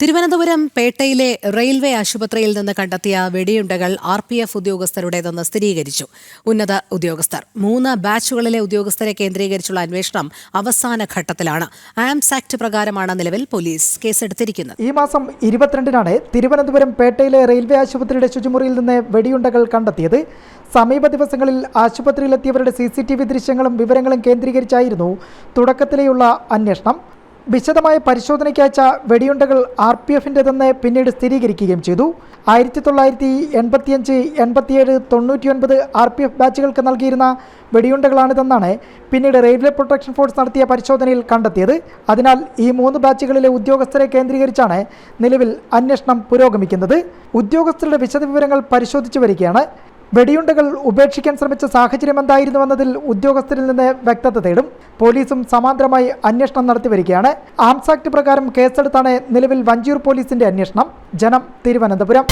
Thiruvananthapuram പേട്ടയിലെ railway ആശുപത്രിയിൽ നിന്ന് കണ്ടെത്തിയ വെടിയുണ്ടകൾ RPF ഉദ്യോഗസ്ഥരുടേതെന്ന് സ്ഥിരീകരിച്ചു. ഉന്നത ഉദ്യോഗസ്ഥർ 3 ബാച്ചുകളിലെ ഉദ്യോഗസ്ഥരെ കേന്ദ്രീകരിച്ചുള്ള അന്വേഷണം അവസാന ഘട്ടത്തിലാണ്. ആംസ് ആക്ട് പ്രകാരമാണ് നിലവിൽ പോലീസ് കേസെടുത്തിരിക്കുന്നത്. ഈ മാസം 22-നാണ് തിരുവനന്തപുരം പേട്ടയിലെ റെയിൽവേ ആശുപത്രിയുടെ ശുചിമുറിയിൽ നിന്ന് വെടിയുണ്ടകൾ കണ്ടെത്തിയത്. സമീപ ദിവസങ്ങളിൽ ആശുപത്രിയിലെത്തിയവരുടെ CCTV ദൃശ്യങ്ങളും വിവരങ്ങളും കേന്ദ്രീകരിച്ചായിരുന്നു തുടക്കത്തിലെയുള്ള അന്വേഷണം. വിശദമായ പരിശോധനയ്ക്ക് അയച്ച വെടിയുണ്ടകൾ RPFൻ്റെതെന്ന് പിന്നീട് സ്ഥിരീകരിക്കുകയും ചെയ്തു. 1985, 87, 99 RPF ബാച്ചുകൾക്ക് നൽകിയിരുന്ന വെടിയുണ്ടകളാണിതെന്നാണ് പിന്നീട് റെയിൽവേ പ്രൊട്ടക്ഷൻ ഫോഴ്സ് നടത്തിയ പരിശോധനയിൽ കണ്ടെത്തിയത്. അതിനാൽ ഈ 3 ബാച്ചുകളിലെ ഉദ്യോഗസ്ഥരെ കേന്ദ്രീകരിച്ചാണ് നിലവിൽ അന്വേഷണം പുരോഗമിക്കുന്നത്. ഉദ്യോഗസ്ഥരുടെ വിശദവിവരങ്ങൾ പരിശോധിച്ചു വരികയാണ്. വെടിയുണ്ടകൾ ഉപേക്ഷിക്കാൻ ശ്രമിച്ച സാഹചര്യം എന്തായിരുന്നുവെന്നതിൽ ഉദ്യോഗസ്ഥരിൽ നിന്ന് വ്യക്തത തേടും. പോലീസും സമാന്തരമായി അന്വേഷണം നടത്തി വരികയാണ്. ആംസ് ആക്ട് പ്രകാരം കേസെടുത്താണ് നിലവിൽ വഞ്ചിയൂർ പോലീസിന്റെ അന്വേഷണം. ജനം, തിരുവനന്തപുരം.